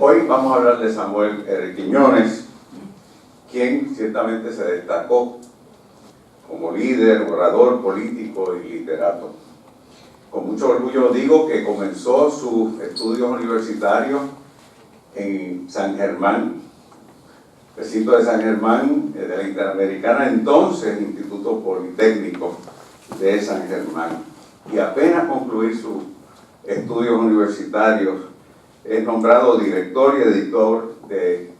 Hoy vamos a hablar de Samuel R. Quiñones, quien ciertamente se destacó como líder, orador político y literato. Con mucho orgullo digo que comenzó sus estudios universitarios en San Germán, recinto de San Germán, de la Interamericana, entonces Instituto Politécnico de San Germán. Y apenas concluir sus estudios universitarios, es nombrado director y editor del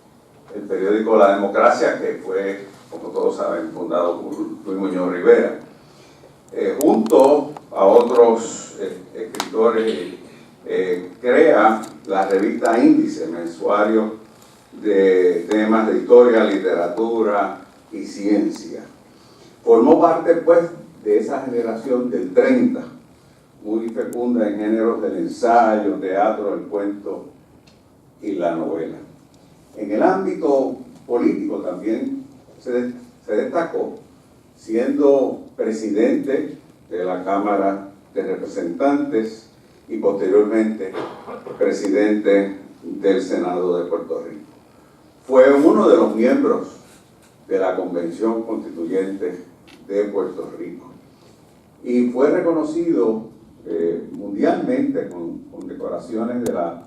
periódico La Democracia, que fue, como todos saben, fundado por Luis Muñoz Rivera. Junto a otros escritores, crea la revista Índice, mensuario de temas de historia, literatura y ciencia. Formó parte, pues, de esa generación del 30, muy fecunda en géneros del ensayo, teatro, el cuento y la novela. En el ámbito político también se destacó, siendo presidente de la Cámara de Representantes y posteriormente presidente del Senado de Puerto Rico. Fue uno de los miembros de la Convención Constituyente de Puerto Rico y fue reconocido mundialmente con decoraciones de la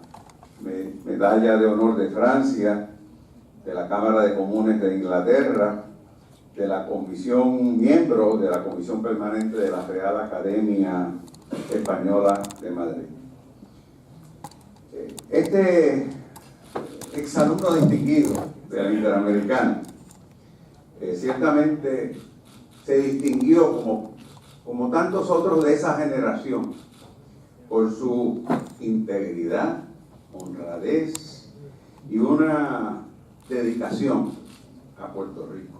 Medalla de Honor de Francia, de la Cámara de Comunes de Inglaterra, de la Comisión, miembro de la Comisión Permanente de la Real Academia Española de Madrid. Este exalumno distinguido de la Interamericana ciertamente se distinguió como tantos otros de esa generación por su integridad, honradez y una dedicación a Puerto Rico.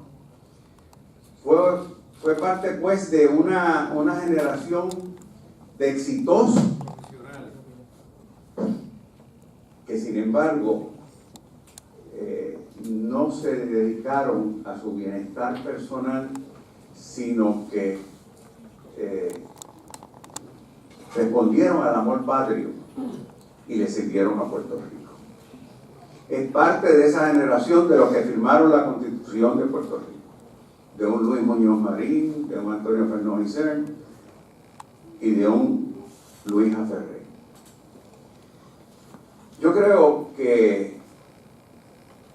Fue parte, pues, de una generación de exitosos que, sin embargo, no se dedicaron a su bienestar personal, sino que respondieron al amor patrio y le sirvieron a Puerto Rico. Es parte de esa generación de los que firmaron la Constitución de Puerto Rico, de un Luis Muñoz Marín, de un Antonio Fernández Isern y de un Luis Aferré. Yo creo que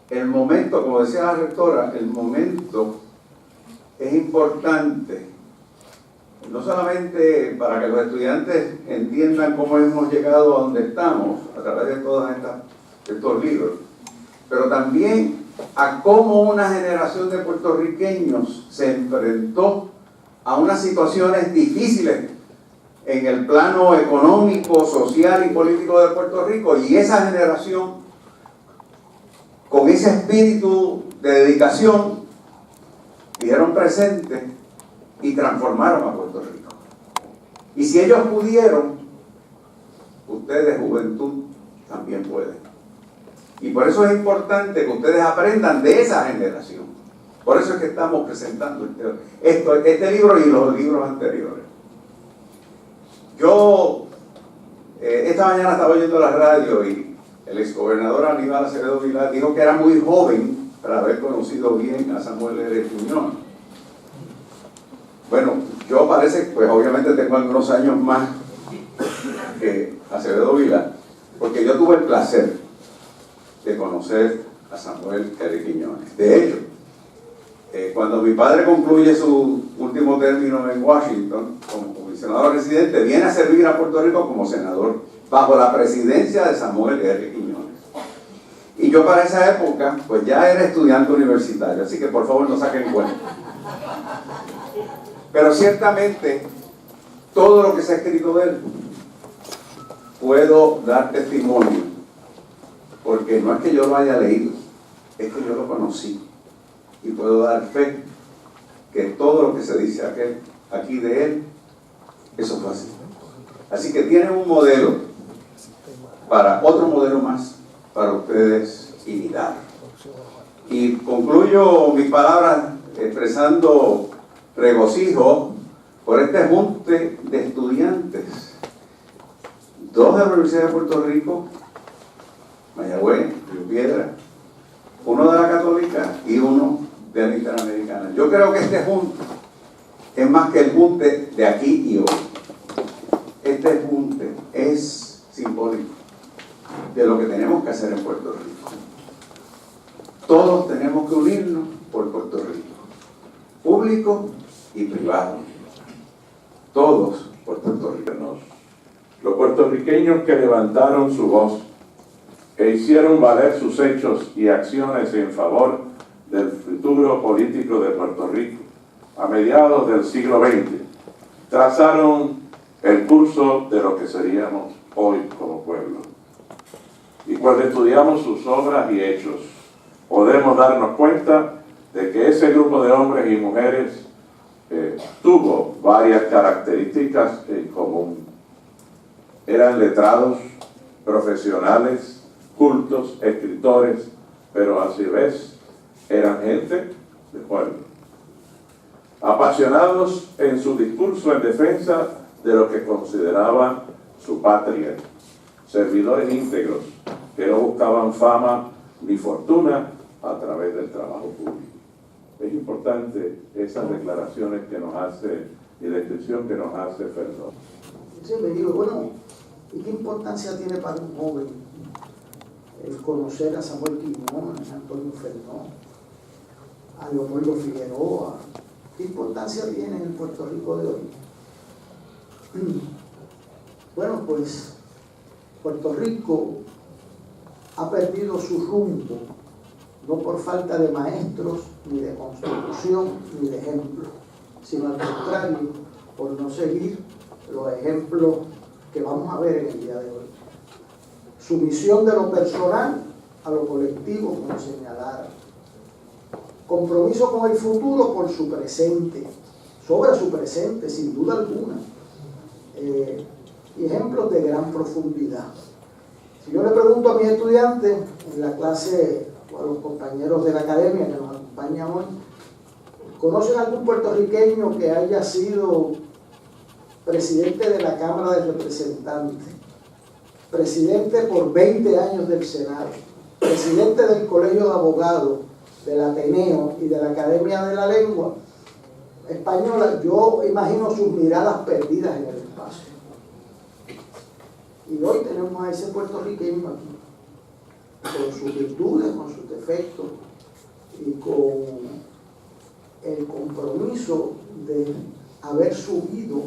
el momento, como decía la rectora, el momento es importante, no solamente para que los estudiantes entiendan cómo hemos llegado a donde estamos a través de todos estos libros, pero también a cómo una generación de puertorriqueños se enfrentó a unas situaciones difíciles en el plano económico, social y político de Puerto Rico, y esa generación, con ese espíritu de dedicación, dieron presente y transformaron a Puerto Rico. Y si ellos pudieron, ustedes, juventud, también pueden. Y por eso es importante que ustedes aprendan de esa generación. Por eso es que estamos presentando este libro y los libros anteriores. Yo esta mañana estaba oyendo la radio y el exgobernador Aníbal Acevedo Vilá dijo que era muy joven para haber conocido bien a Samuel R. Quiñones. Bueno, yo parece, pues obviamente tengo algunos años más que Acevedo Vilá, porque yo tuve el placer de conocer a Samuel R. Quiñones. De hecho, cuando mi padre concluye su último término en Washington como comisionado residente, viene a servir a Puerto Rico como senador bajo la presidencia de Samuel R. Quiñones. Y yo para esa época, pues ya era estudiante universitario, así que por favor no saquen cuenta. Pero ciertamente, todo lo que se ha escrito de él, puedo dar testimonio, porque no es que yo lo haya leído, es que yo lo conocí. Y puedo dar fe que todo lo que se dice aquí de él, eso fue así. Así que tienen un modelo, otro modelo más para ustedes imitar. Y concluyo mis palabras expresando regocijo por este junte de estudiantes, 2 de la Universidad de Puerto Rico, Mayagüez, Río Piedra, uno de la Católica y uno de la Interamericana. Yo creo que este junte es más que el junte de aquí y hoy. Este junte es simbólico de lo que tenemos que hacer en Puerto Rico. Todos tenemos que unirnos por Puerto Rico, público y privado. Todos por Puerto Rico. Los puertorriqueños que levantaron su voz e hicieron valer sus hechos y acciones en favor del futuro político de Puerto Rico a mediados del siglo XX, trazaron el curso de lo que seríamos hoy como pueblo. Y cuando estudiamos sus obras y hechos, podemos darnos cuenta de que ese grupo de hombres y mujeres tuvo varias características en común. Eran letrados, profesionales, cultos, escritores, pero a su vez eran gente de pueblo. Apasionados en su discurso en defensa de lo que consideraban su patria. Servidores íntegros que no buscaban fama ni fortuna a través del trabajo público. Es importante esas declaraciones que nos hace y la descripción que nos hace Ferdón. Siempre digo, bueno, ¿y qué importancia tiene para un joven el conocer a Samuel Quiñones, a Antonio Ferdón, a Leopoldo Figueroa? ¿Qué importancia tiene en el Puerto Rico de hoy? Bueno, pues Puerto Rico ha perdido su rumbo, no por falta de maestros, ni de constitución, ni de ejemplo, sino al contrario, por no seguir los ejemplos que vamos a ver en el día de hoy. Sumisión de lo personal a lo colectivo, como señalaron. Compromiso con el futuro por su presente, sobre su presente, sin duda alguna. Y ejemplos de gran profundidad. Si yo le pregunto a mis estudiantes en la clase o a los compañeros de la academia que nos acompañan hoy, ¿conocen algún puertorriqueño que haya sido presidente de la Cámara de Representantes, presidente por 20 años del Senado, presidente del Colegio de Abogados, del Ateneo y de la Academia de la Lengua Española? Yo imagino sus miradas perdidas en el espacio. Y hoy tenemos a ese puertorriqueño aquí, con sus virtudes, con sus defectos y con el compromiso de haber subido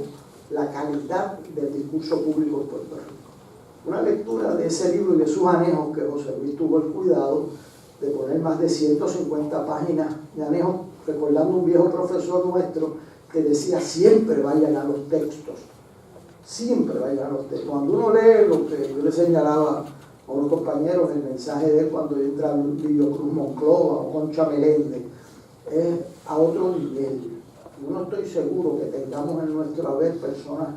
la calidad del discurso público en Puerto Rico. Una lectura de ese libro y de sus anejos, que José Luis tuvo el cuidado de poner más de 150 páginas de anejos, recordando un viejo profesor nuestro que decía: siempre vayan a los textos, siempre vayan a los textos. Cuando uno lee lo que yo le señalaba a unos compañeros, el mensaje de él cuando entra Livio Cruz Monclova o Concha Meléndez, es a otro nivel. Yo no estoy seguro que tengamos en nuestro haber personas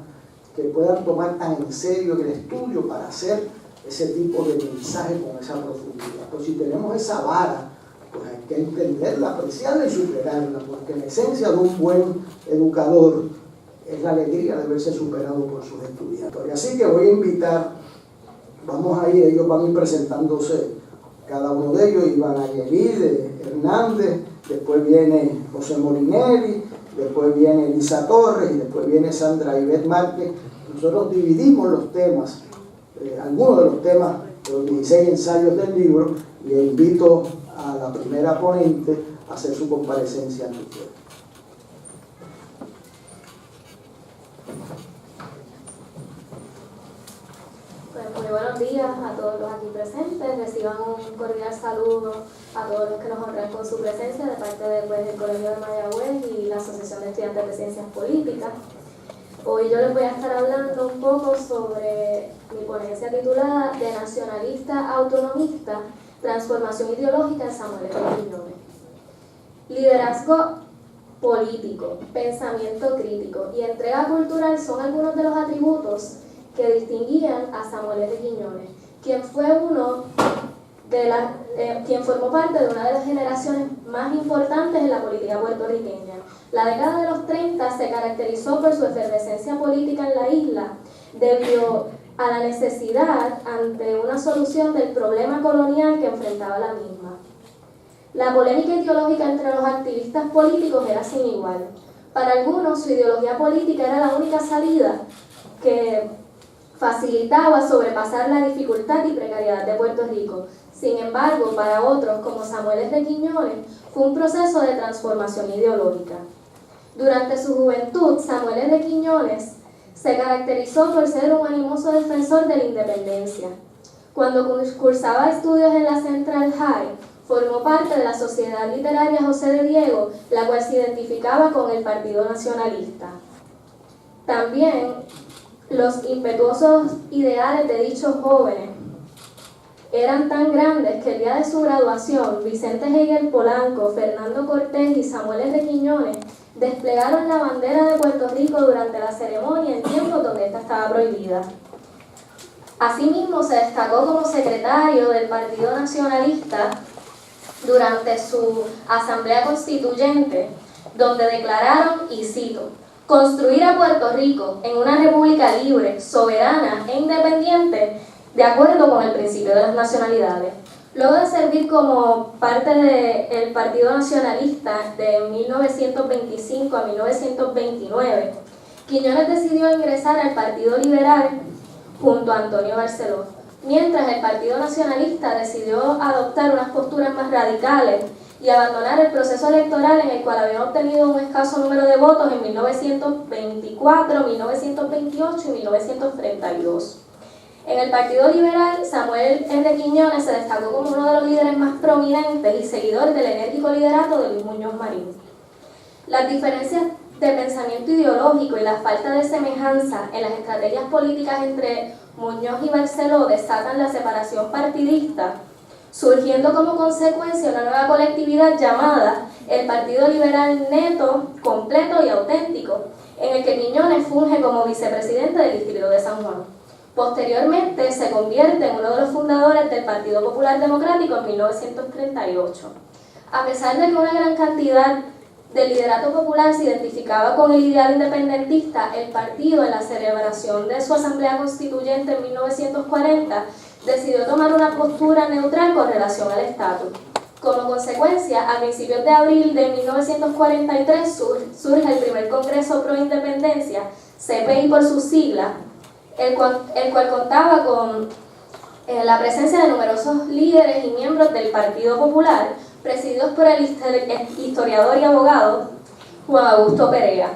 que puedan tomar tan en serio el estudio para hacer ese tipo de mensaje con esa profundidad. Pues si tenemos esa vara, pues hay que entenderla, apreciarla y superarla, porque en esencia de un buen educador es la alegría de verse superado por sus estudiantes. Así que voy a invitar, vamos a ir, ellos van a ir presentándose, cada uno de ellos: Iván Ayelide Hernández, después viene José Molinelli, después viene Elisa Torres y después viene Sandra Ivette Márquez. Nosotros dividimos los temas, algunos de los temas de los 16 ensayos del libro, y invito a la primera ponente a hacer su comparecencia ante ustedes. Muy buenos días a todos los aquí presentes. Reciban un cordial saludo a todos los que nos honran con su presencia de parte del Colegio de Mayagüez y la Asociación de Estudiantes de Ciencias Políticas. Hoy yo les voy a estar hablando un poco sobre mi ponencia titulada De nacionalista a autonomista, transformación ideológica de Samuel F. Quiñones. Liderazgo político, pensamiento crítico y entrega cultural son algunos de los atributos que distinguían a Samuel F. Quiñones, quien formó parte de una de las generaciones más importantes en la política puertorriqueña. La década de los 30 se caracterizó por su efervescencia política en la isla, debido a la necesidad ante una solución del problema colonial que enfrentaba la misma. La polémica ideológica entre los activistas políticos era sin igual. Para algunos, su ideología política era la única salida que facilitaba sobrepasar la dificultad y precariedad de Puerto Rico. Sin embargo, para otros, como Samuel R. Quiñones, fue un proceso de transformación ideológica. Durante su juventud, Samuel R. Quiñones se caracterizó por ser un animoso defensor de la independencia. Cuando cursaba estudios en la Central High, formó parte de la Sociedad Literaria José de Diego, la cual se identificaba con el Partido Nacionalista. También los impetuosos ideales de dichos jóvenes eran tan grandes que el día de su graduación, Vicente Hegel Polanco, Fernando Cortés y Samuel R. Quiñones desplegaron la bandera de Puerto Rico durante la ceremonia en tiempos donde esta estaba prohibida. Asimismo, se destacó como secretario del Partido Nacionalista durante su asamblea constituyente, donde declararon, y cito, construir a Puerto Rico en una república libre, soberana e independiente, de acuerdo con el principio de las nacionalidades. Luego de servir como parte del Partido Nacionalista de 1925 a 1929, Quiñones decidió ingresar al Partido Liberal junto a Antonio Barceló, mientras el Partido Nacionalista decidió adoptar unas posturas más radicales y abandonar el proceso electoral en el cual habían obtenido un escaso número de votos en 1924, 1928 y 1932. En el Partido Liberal, Samuel R. Quiñones se destacó como uno de los líderes más prominentes y seguidor del enérgico liderato de Luis Muñoz Marín. Las diferencias de pensamiento ideológico y la falta de semejanza en las estrategias políticas entre Muñoz y Barceló desatan la separación partidista, surgiendo como consecuencia una nueva colectividad llamada el Partido Liberal Neto, Completo y Auténtico, en el que Quiñones funge como vicepresidente del Distrito de San Juan. Posteriormente se convierte en uno de los fundadores del Partido Popular Democrático en 1938. A pesar de que una gran cantidad del liderato popular se identificaba con el ideal independentista, el partido, en la celebración de su asamblea constituyente en 1940, decidió tomar una postura neutral con relación al estatus. Como consecuencia, a principios de abril de 1943 surge el primer Congreso Pro Independencia, CPI por sus siglas, el cual contaba con la presencia de numerosos líderes y miembros del Partido Popular, presididos por el historiador y abogado Juan Augusto Perea.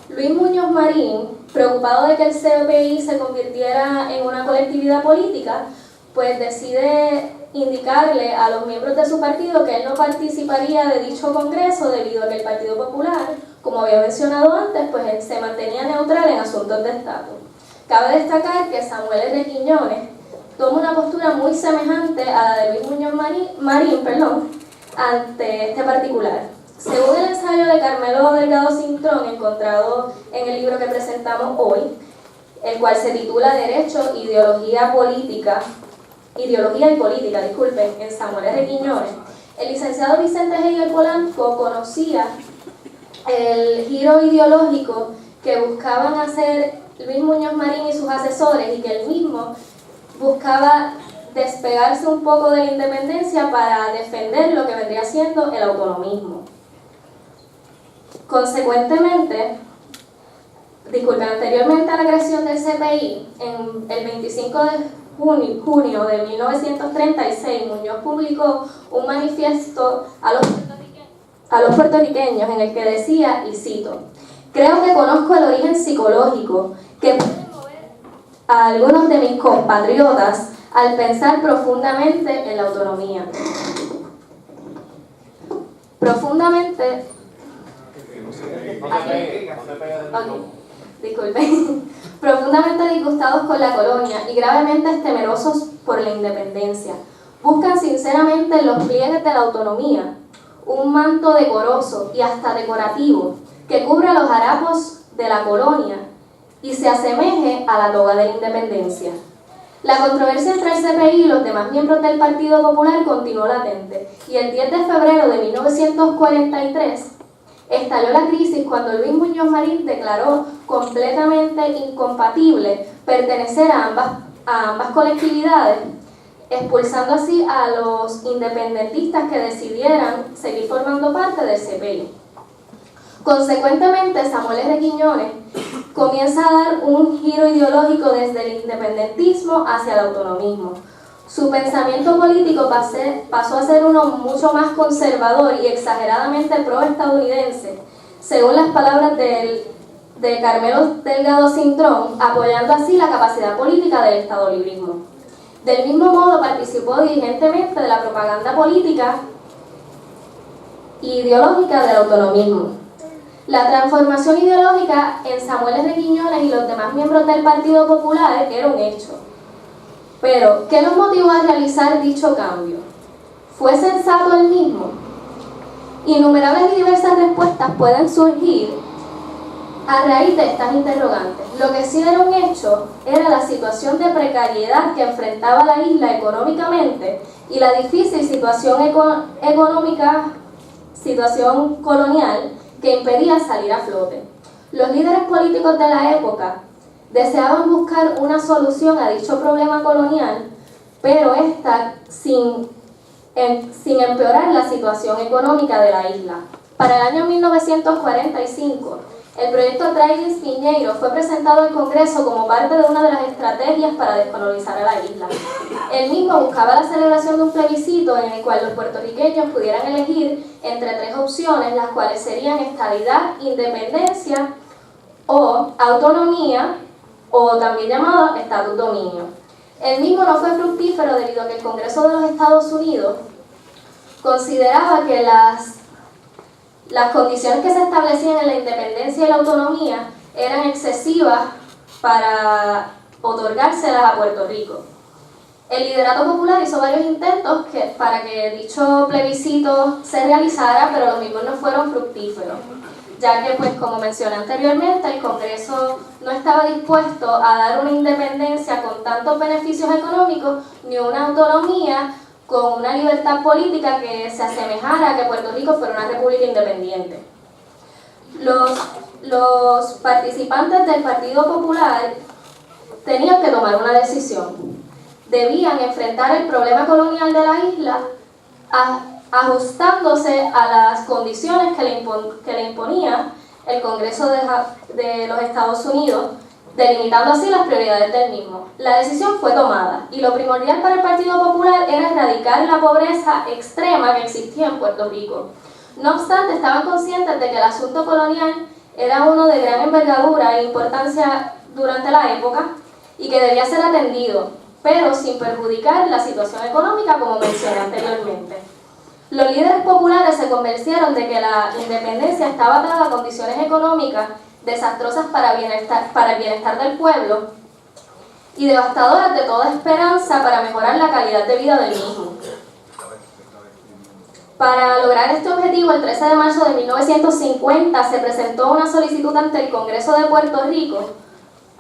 Luis Muñoz Marín, preocupado de que el CPI se convirtiera en una colectividad política, pues decide indicarle a los miembros de su partido que él no participaría de dicho congreso debido a que el Partido Popular, como había mencionado antes, pues se mantenía neutral en asuntos de estatus. Cabe destacar que Samuel R. Quiñones toma una postura muy semejante a la de Luis Muñoz Marín, ante este particular. Según el ensayo de Carmelo Delgado Cintrón, encontrado en el libro que presentamos hoy, el cual se titula Derecho, Ideología y Política, en Samuel R. Quiñones, el licenciado Vicente Hegel Polanco conocía el giro ideológico que buscaban hacer Luis Muñoz Marín y sus asesores, y que él mismo buscaba despegarse un poco de la independencia para defender lo que vendría siendo el autonomismo. Consecuentemente, anteriormente a la creación del CPI, en el 25 de junio de 1936, Muñoz publicó un manifiesto a los puertorriqueños en el que decía, y cito, creo que conozco el origen psicológico que puede mover a algunos de mis compatriotas al pensar profundamente en la autonomía. Profundamente disgustados con la colonia y gravemente temerosos por la independencia. Buscan sinceramente en los pliegues de la autonomía un manto decoroso y hasta decorativo que cubra los harapos de la colonia y se asemeje a la toga de la independencia. La controversia entre el CPI y los demás miembros del Partido Popular continuó latente, y el 10 de febrero de 1943 estalló la crisis cuando Luis Muñoz Marín declaró completamente incompatible pertenecer a ambas colectividades, expulsando así a los independentistas que decidieran seguir formando parte del CPI. Consecuentemente, Samuel R. Quiñones comienza a dar un giro ideológico desde el independentismo hacia el autonomismo. Su pensamiento político pasó a ser uno mucho más conservador y exageradamente pro-estadounidense, según las palabras de Carmelo Delgado Cintrón, apoyando así la capacidad política del estadolibrismo. Del mismo modo, participó diligentemente de la propaganda política e ideológica del autonomismo. La transformación ideológica en Samuel R. Quiñones y los demás miembros del Partido Popular era un hecho. Pero, ¿qué los motivó a realizar dicho cambio? ¿Fue sensato el mismo? Innumerables y diversas respuestas pueden surgir a raíz de estas interrogantes. Lo que sí era un hecho era la situación de precariedad que enfrentaba la isla económicamente y la difícil situación situación colonial que impedía salir a flote. Los líderes políticos de la época deseaban buscar una solución a dicho problema colonial, pero esta sin empeorar la situación económica de la isla. Para el año 1945, el proyecto Traiguis Piñeiro fue presentado al Congreso como parte de una de las estrategias para descolonizar a la isla. El mismo buscaba la celebración de un plebiscito en el cual los puertorriqueños pudieran elegir entre tres opciones, las cuales serían estadidad, independencia o autonomía, o también llamado estatus dominio. El mismo no fue fructífero debido a que el Congreso de los Estados Unidos consideraba que las condiciones que se establecían en la independencia y la autonomía eran excesivas para otorgárselas a Puerto Rico. El liderato popular hizo varios intentos para que dicho plebiscito se realizara, pero los mismos no fueron fructíferos, ya que, pues, como mencioné anteriormente, el Congreso no estaba dispuesto a dar una independencia con tantos beneficios económicos ni una autonomía con una libertad política que se asemejara a que Puerto Rico fuera una república independiente. Los participantes del Partido Popular tenían que tomar una decisión. Debían enfrentar el problema colonial de la isla ajustándose a las condiciones que le imponía el Congreso de los Estados Unidos, delimitando así las prioridades del mismo. La decisión fue tomada y lo primordial para el Partido Popular era erradicar la pobreza extrema que existía en Puerto Rico. No obstante, estaban conscientes de que el asunto colonial era uno de gran envergadura e importancia durante la época y que debía ser atendido, pero sin perjudicar la situación económica, como mencioné anteriormente. Los líderes populares se convencieron de que la independencia estaba atada a condiciones económicas desastrosas para el bienestar del pueblo y devastadoras de toda esperanza para mejorar la calidad de vida del mismo. Para lograr este objetivo, el 13 de marzo de 1950 se presentó una solicitud ante el Congreso de Puerto Rico,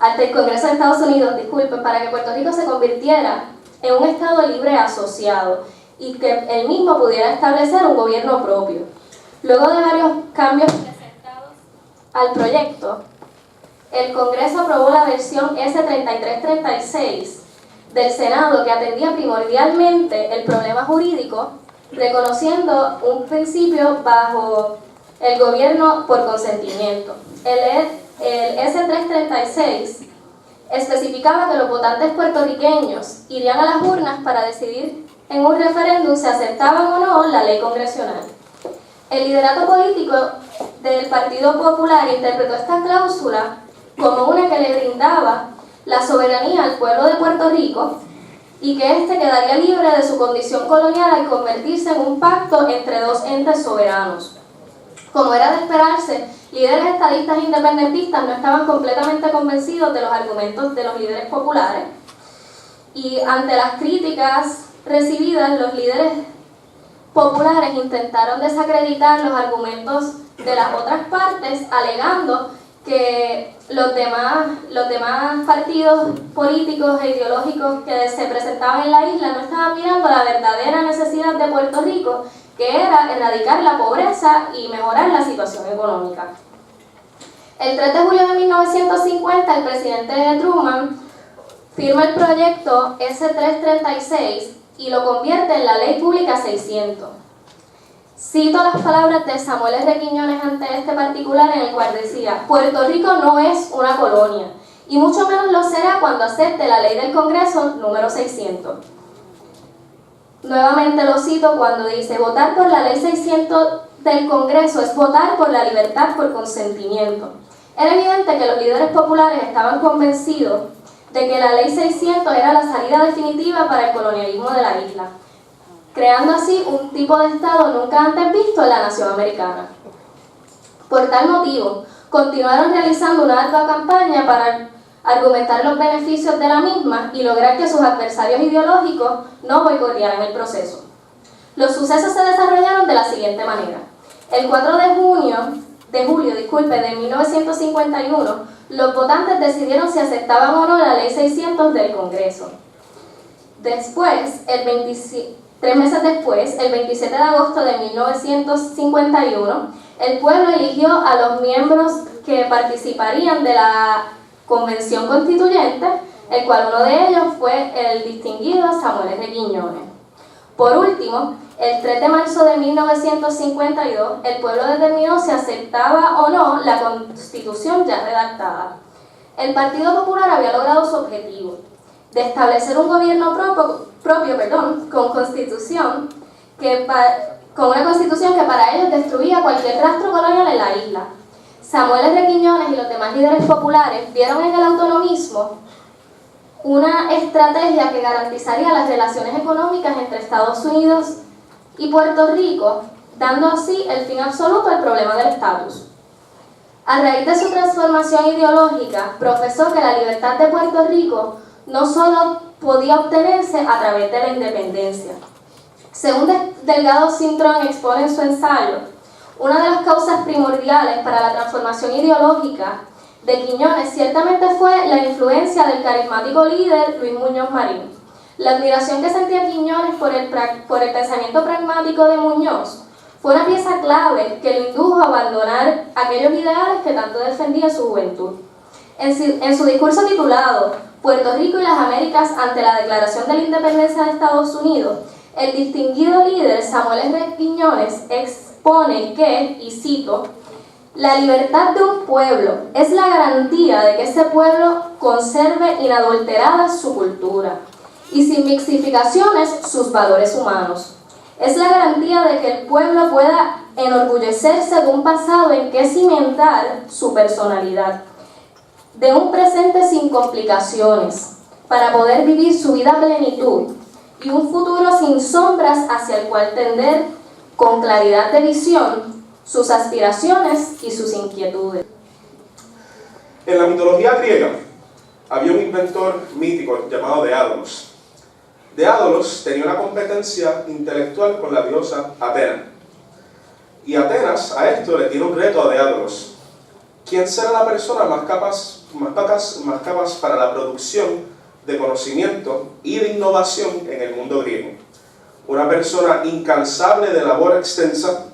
ante el Congreso de Estados Unidos, para que Puerto Rico se convirtiera en un Estado libre asociado y que él mismo pudiera establecer un gobierno propio. Luego de varios cambios presentados al proyecto, el Congreso aprobó la versión S-3336 del Senado, que atendía primordialmente el problema jurídico, reconociendo un principio bajo el gobierno por consentimiento. El S-336 especificaba que los votantes puertorriqueños irían a las urnas para decidir en un referéndum si aceptaban o no la ley congresional. El liderato político del Partido Popular interpretó esta cláusula como una que le brindaba la soberanía al pueblo de Puerto Rico y que éste quedaría libre de su condición colonial al convertirse en un pacto entre dos entes soberanos. Como era de esperarse, líderes estadistas e independentistas no estaban completamente convencidos de los argumentos de los líderes populares y ante las críticas recibidas, los líderes populares intentaron desacreditar los argumentos de las otras partes, alegando que los demás partidos políticos e ideológicos que se presentaban en la isla no estaban mirando la verdadera necesidad de Puerto Rico, que era erradicar la pobreza y mejorar la situación económica. El 3 de julio de 1950, el presidente Truman firma el proyecto S336 y lo convierte en la Ley Pública 600. Cito las palabras de Samuel R. Quiñones ante este particular, en el cual decía: Puerto Rico no es una colonia, y mucho menos lo será cuando acepte la ley del Congreso número 600. Nuevamente lo cito cuando dice: votar por la ley 600 del Congreso es votar por la libertad por consentimiento. Era evidente que los líderes populares estaban convencidos de que la ley 600 era la salida definitiva para el colonialismo de la isla, creando así un tipo de Estado nunca antes visto en la nación americana. Por tal motivo, continuaron realizando una ardua campaña para argumentar los beneficios de la misma y lograr que sus adversarios ideológicos no boicotearan el proceso. Los sucesos se desarrollaron de la siguiente manera. El 4 de julio de 1951, los votantes decidieron si aceptaban o no la ley 600 del Congreso. Después, 3 meses después, el 27 de agosto de 1951, el pueblo eligió a los miembros que participarían de la Convención Constituyente, el cual uno de ellos fue el distinguido Samuel R. Quiñones. Por último, el 3 de marzo de 1952, el pueblo determinó si aceptaba o no la Constitución ya redactada. El Partido Popular había logrado su objetivo, de establecer un gobierno propio con una constitución que para ellos destruía cualquier rastro colonial en la isla. Samuel R. Quiñones y los demás líderes populares vieron en el autonomismo una estrategia que garantizaría las relaciones económicas entre Estados Unidos y Puerto Rico, dando así el fin absoluto al problema del estatus. A raíz de su transformación ideológica, profesó que la libertad de Puerto Rico no solo podía obtenerse a través de la independencia. Según Delgado Cintrón expone en su ensayo, una de las causas primordiales para la transformación ideológica de Quiñones ciertamente fue la influencia del carismático líder Luis Muñoz Marín. La admiración que sentía Quiñones por el pensamiento pragmático de Muñoz fue una pieza clave que lo indujo a abandonar aquellos ideales que tanto defendía en su juventud. En su discurso titulado Puerto Rico y las Américas ante la Declaración de la Independencia de Estados Unidos, el distinguido líder Samuel R. Quiñones expone que, y cito, la libertad de un pueblo es la garantía de que ese pueblo conserve inadulterada su cultura y sin mixtificaciones sus valores humanos. Es la garantía de que el pueblo pueda enorgullecerse de un pasado en que cimentar su personalidad, de un presente sin complicaciones, para poder vivir su vida a plenitud y un futuro sin sombras hacia el cual tender con claridad de visión sus aspiraciones y sus inquietudes. En la mitología griega había un inventor mítico llamado Déadolos. Déadolos tenía una competencia intelectual con la diosa Atena. Y Atenas a esto le tiene un reto a Déadolos. ¿Quién será la persona más capaz para la producción de conocimiento y de innovación en el mundo griego? ¿Una persona incansable de labor extensa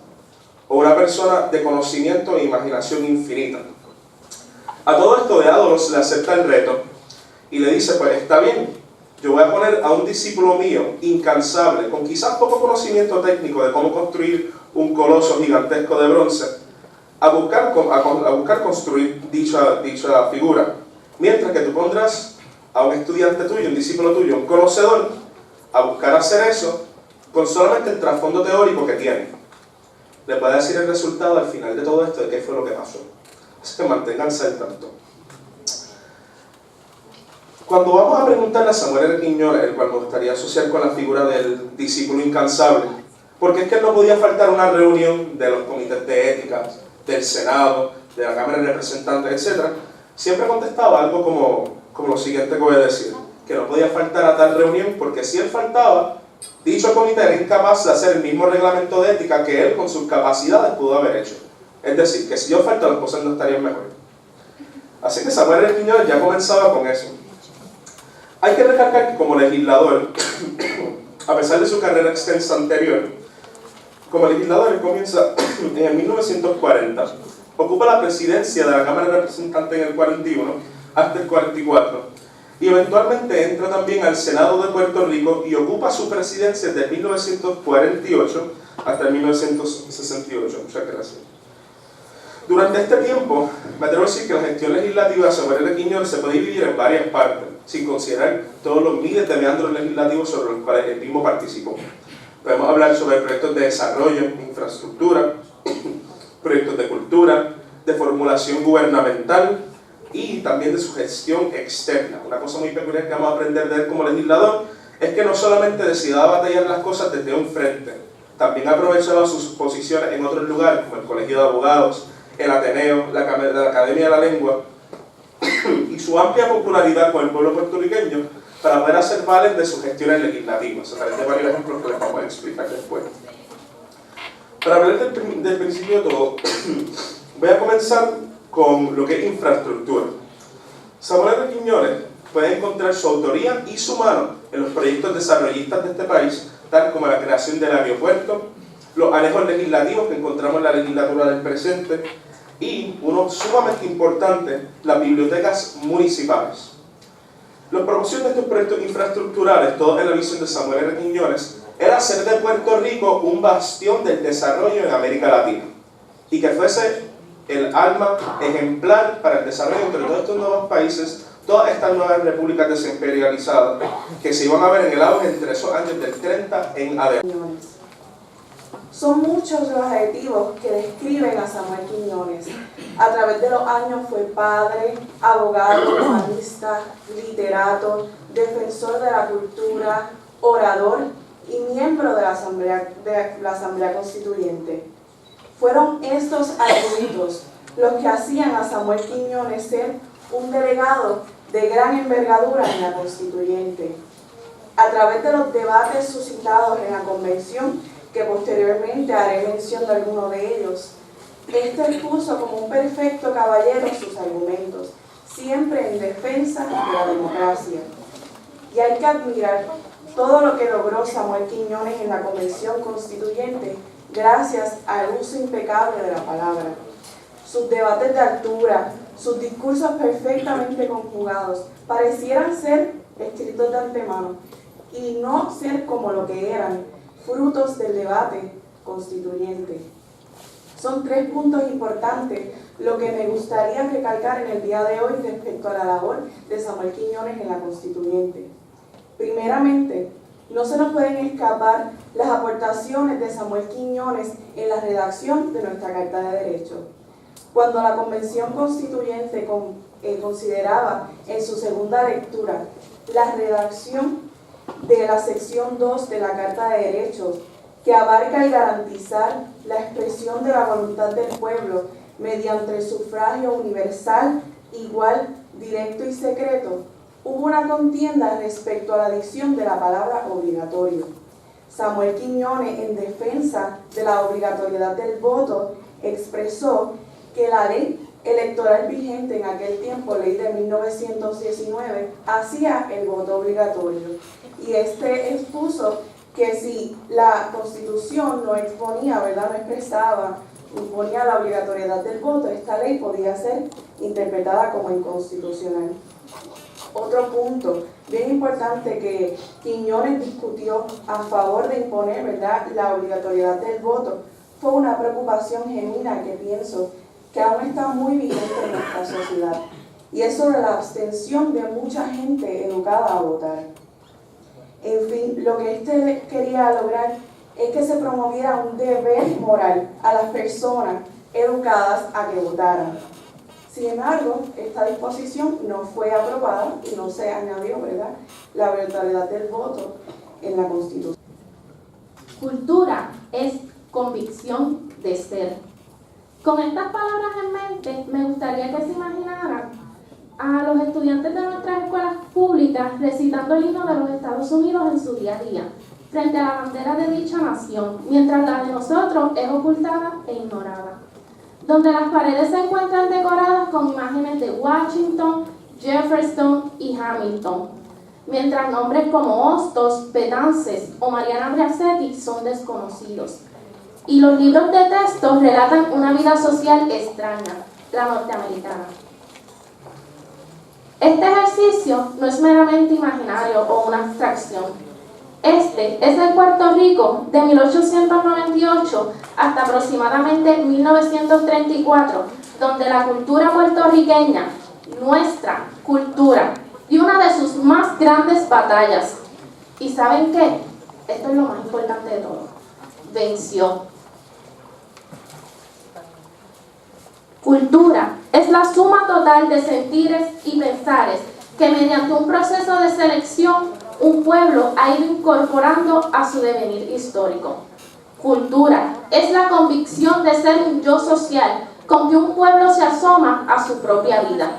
o una persona de conocimiento e imaginación infinita? A todo esto Déadolos le acepta el reto y le dice: pues está bien, yo voy a poner a un discípulo mío incansable, con quizás poco conocimiento técnico de cómo construir un coloso gigantesco de bronce, a buscar construir dicha figura, mientras que tú pondrás a un estudiante tuyo, un discípulo tuyo, un conocedor, a buscar hacer eso con solamente el trasfondo teórico que tiene. Le puede decir el resultado al final de todo esto de qué fue lo que pasó. Así que manténganse al tanto. Cuando vamos a preguntarle a Samuel R. Quiñones, el cual me gustaría asociar con la figura del discípulo incansable, porque es que no podía faltar una reunión de los comités de ética, del Senado, de la Cámara de Representantes, etc., siempre contestaba algo como lo siguiente que voy a decir, que no podía faltar a tal reunión porque si él faltaba, dicho comité era incapaz de hacer el mismo reglamento de ética que él con sus capacidades pudo haber hecho. Es decir, que si yo falto las cosas no estarían mejor. Así que Samuel R. Quiñones ya comenzaba con eso. Hay que recalcar que como legislador, a pesar de su carrera extensa anterior, como legislador él comienza en el 1940, ocupa la presidencia de la Cámara de Representantes en el 41 hasta el 44, y eventualmente entra también al Senado de Puerto Rico y ocupa su presidencia desde 1948 hasta 1968. Muchas gracias. Durante este tiempo, me atrevo a decir que la gestión legislativa de Samuel R. Quiñones se puede dividir en varias partes, sin considerar todos los miles de meandros legislativos sobre los cuales él mismo participó. Podemos hablar sobre proyectos de desarrollo, infraestructura, proyectos de cultura, de formulación gubernamental y también de su gestión externa. Una cosa muy peculiar que vamos a aprender de él como legislador es que no solamente decidía batallar las cosas desde un frente, también aprovechaba sus posiciones en otros lugares, como el Colegio de Abogados, el Ateneo, la Academia de la Lengua, y su amplia popularidad con el pueblo puertorriqueño para poder hacer valer de sus gestiones legislativas, a través de varios ejemplos que les vamos a explicar después. Para hablar del principio de todo, voy a comenzar con lo que es infraestructura. Samuel R. Quiñones puede encontrar su autoría y su mano en los proyectos desarrollistas de este país, tal como la creación del aeropuerto, los anejos legislativos que encontramos en la legislatura del presente y, uno sumamente importante, las bibliotecas municipales. La promoción de estos proyectos infraestructurales, todos en la visión de Samuel R. Quiñones, era hacer de Puerto Rico un bastión del desarrollo en América Latina y que fuese el alma ejemplar para el desarrollo entre todos estos nuevos países, todas estas nuevas repúblicas desimperializadas que se iban a ver en el auge entre esos años del 30 en adelante. Son muchos los adjetivos que describen a Samuel Quiñones. A través de los años fue padre, abogado, humanista, literato, defensor de la cultura, orador y miembro de la Asamblea Constituyente. Fueron estos atributos los que hacían a Samuel Quiñones ser un delegado de gran envergadura en la Constituyente. A través de los debates suscitados en la Convención, que posteriormente haré mención de algunos de ellos, este expuso como un perfecto caballero sus argumentos, siempre en defensa de la democracia. Y hay que admirar todo lo que logró Samuel Quiñones en la Convención Constituyente gracias al uso impecable de la palabra. Sus debates de altura, sus discursos perfectamente conjugados, parecieran ser escritos de antemano y no ser como lo que eran, frutos del debate constituyente. Son 3 puntos importantes lo que me gustaría recalcar en el día de hoy respecto a la labor de Samuel Quiñones en la Constituyente. Primeramente, no se nos pueden escapar las aportaciones de Samuel Quiñones en la redacción de nuestra Carta de Derechos. Cuando la Convención Constituyente consideraba en su segunda lectura la redacción de la sección 2 de la Carta de Derechos, que abarca el garantizar la expresión de la voluntad del pueblo mediante el sufragio universal, igual, directo y secreto, hubo una contienda respecto a la dicción de la palabra obligatorio. Samuel Quiñones, en defensa de la obligatoriedad del voto, expresó que la ley electoral vigente en aquel tiempo, ley de 1919, hacía el voto obligatorio. Y este expuso que si la Constitución no exponía, ¿verdad?, no expresaba, imponía la obligatoriedad del voto, esta ley podía ser interpretada como inconstitucional. Otro punto bien importante que Quiñones discutió a favor de imponer, ¿verdad?, la obligatoriedad del voto fue una preocupación genuina que pienso que aún está muy vigente en nuestra sociedad, y es sobre la abstención de mucha gente educada a votar. En fin, lo que quería lograr es que se promoviera un deber moral a las personas educadas a que votaran. Sin embargo, esta disposición no fue aprobada y no se añadió, ¿verdad?, la obligatoriedad del voto en la Constitución. Cultura es convicción de ser. Con estas palabras en mente, me gustaría que se imaginaran a los estudiantes de nuestras escuelas públicas recitando el himno de los Estados Unidos en su día a día, frente a la bandera de dicha nación, mientras la de nosotros es ocultada e ignorada. Donde las paredes se encuentran decoradas con imágenes de Washington, Jefferson y Hamilton, mientras nombres como Hostos, Betances o Mariana Bracetti son desconocidos. Y los libros de texto relatan una vida social extraña, la norteamericana. Este ejercicio no es meramente imaginario o una abstracción. Este es el Puerto Rico de 1898 hasta aproximadamente 1934, donde la cultura puertorriqueña, nuestra cultura, dio una de sus más grandes batallas. ¿Y saben qué? Esto es lo más importante de todo. Venció. Cultura es la suma total de sentires y pensares que mediante un proceso de selección un pueblo ha ido incorporando a su devenir histórico. Cultura es la convicción de ser un yo social con que un pueblo se asoma a su propia vida.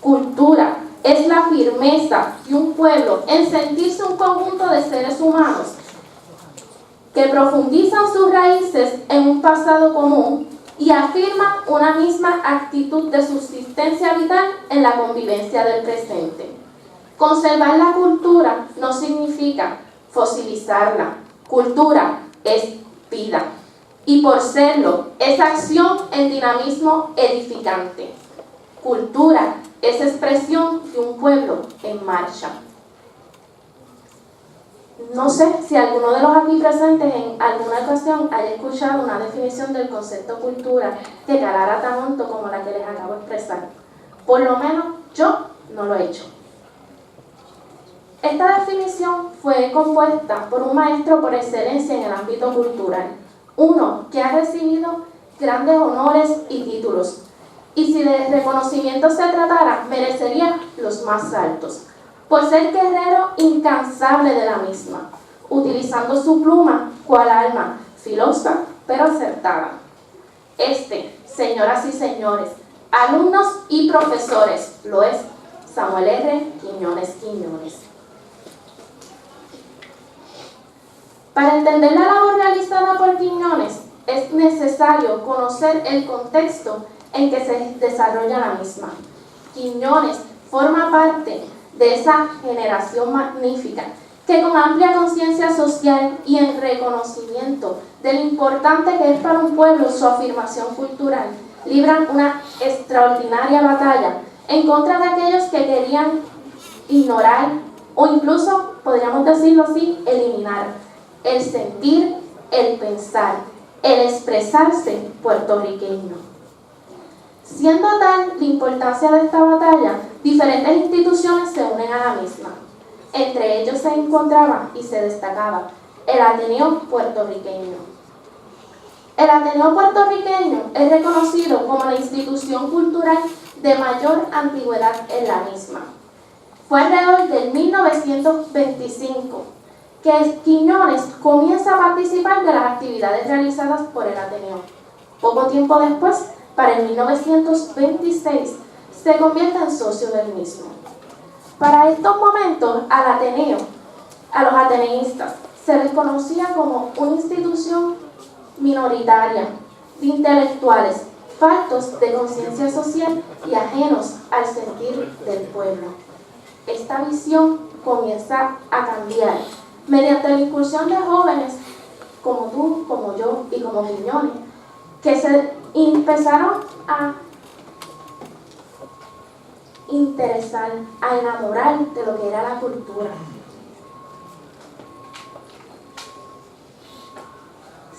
Cultura es la firmeza de un pueblo en sentirse un conjunto de seres humanos que profundizan sus raíces en un pasado común y afirman una misma actitud de subsistencia vital en la convivencia del presente. Conservar la cultura no significa fosilizarla. Cultura es vida. Y por serlo, es acción en dinamismo edificante. Cultura es expresión de un pueblo en marcha. No sé si alguno de los aquí presentes en alguna ocasión haya escuchado una definición del concepto cultura que calara tan hondo como la que les acabo de expresar. Por lo menos yo no lo he hecho. Esta definición fue compuesta por un maestro por excelencia en el ámbito cultural, uno que ha recibido grandes honores y títulos, y si de reconocimiento se tratara, merecería los más altos, por ser guerrero incansable de la misma, utilizando su pluma cual alma, filosa pero acertada. Señoras y señores, alumnos y profesores, lo es Samuel R. Quiñones Quiñones. Para entender la labor realizada por Quiñones, es necesario conocer el contexto en que se desarrolla la misma. Quiñones forma parte de esa generación magnífica que con amplia conciencia social y en reconocimiento de lo importante que es para un pueblo su afirmación cultural, libran una extraordinaria batalla en contra de aquellos que querían ignorar o incluso, podríamos decirlo así, eliminar el sentir, el pensar, el expresarse puertorriqueño. Siendo tal la importancia de esta batalla, diferentes instituciones se unen a la misma. Entre ellos se encontraba y se destacaba el Ateneo Puertorriqueño. El Ateneo Puertorriqueño es reconocido como la institución cultural de mayor antigüedad en la misma. Fue alrededor del 1925 que Quiñones comienza a participar de las actividades realizadas por el Ateneo. Poco tiempo después, para el 1926, se convierte en socio del mismo. Para estos momentos, al Ateneo, a los ateneístas, se les conocía como una institución minoritaria de intelectuales, faltos de conciencia social y ajenos al sentir del pueblo. Esta visión comienza a cambiar mediante la incursión de jóvenes como tú, como yo y como Quiñones, que se empezaron a interesar, a enamorar de lo que era la cultura.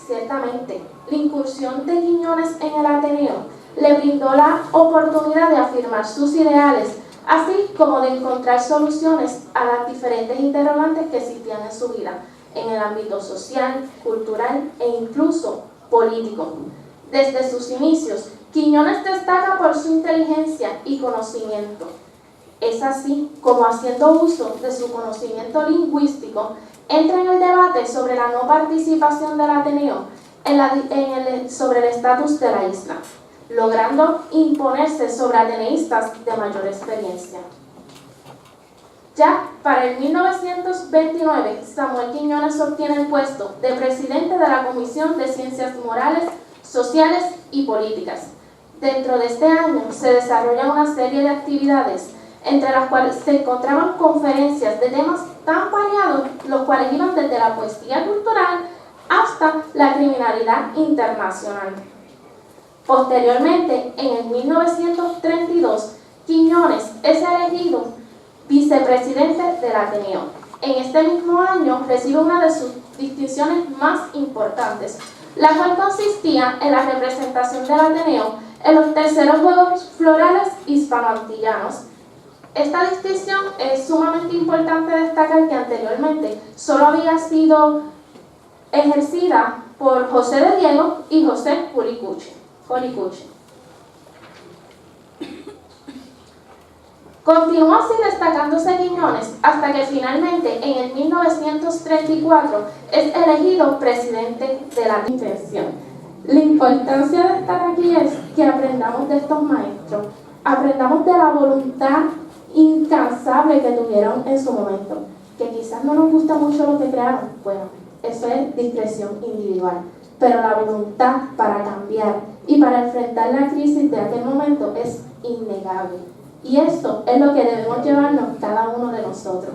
Ciertamente, la incursión de Quiñones en el Ateneo le brindó la oportunidad de afirmar sus ideales, así como de encontrar soluciones a las diferentes interrogantes que existían en su vida, en el ámbito social, cultural e incluso político. Desde sus inicios, Quiñones destaca por su inteligencia y conocimiento. Es así como, haciendo uso de su conocimiento lingüístico, entra en el debate sobre la no participación del Ateneo sobre el estatus de la isla, logrando imponerse sobre ateneístas de mayor experiencia. Ya para el 1929, Samuel Quiñones obtiene el puesto de presidente de la Comisión de Ciencias Morales, Sociales y Políticas. Dentro de este año se desarrolla una serie de actividades, entre las cuales se encontraban conferencias de temas tan variados, los cuales iban desde la poesía cultural hasta la criminalidad internacional. Posteriormente, en el 1932, Quiñones es elegido vicepresidente del Ateneo. En este mismo año recibe una de sus distinciones más importantes, la cual consistía en la representación del Ateneo en los terceros Juegos Florales Hispanoantillanos. Esta distinción es sumamente importante destacar que anteriormente solo había sido ejercida por José de Diego y José Jolicuche. Continuó así destacándose Quiñones hasta que finalmente en el 1934 es elegido presidente de la Convención. La importancia de estar aquí es que aprendamos de estos maestros, aprendamos de la voluntad incansable que tuvieron en su momento, que quizás no nos gusta mucho lo que crearon, bueno, eso es discreción individual, pero la voluntad para cambiar y para enfrentar la crisis de aquel momento es innegable. Y esto es lo que debemos llevarnos cada uno de nosotros.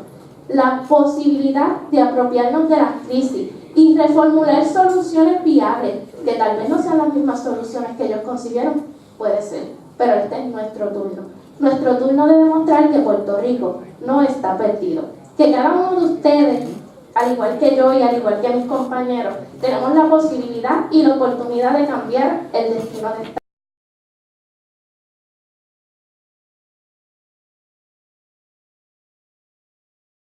La posibilidad de apropiarnos de la crisis y reformular soluciones viables, que tal vez no sean las mismas soluciones que ellos consiguieron, puede ser, pero este es nuestro turno. Nuestro turno de demostrar que Puerto Rico no está perdido, que cada uno de ustedes, al igual que yo y al igual que mis compañeros, tenemos la posibilidad y la oportunidad de cambiar el destino de esta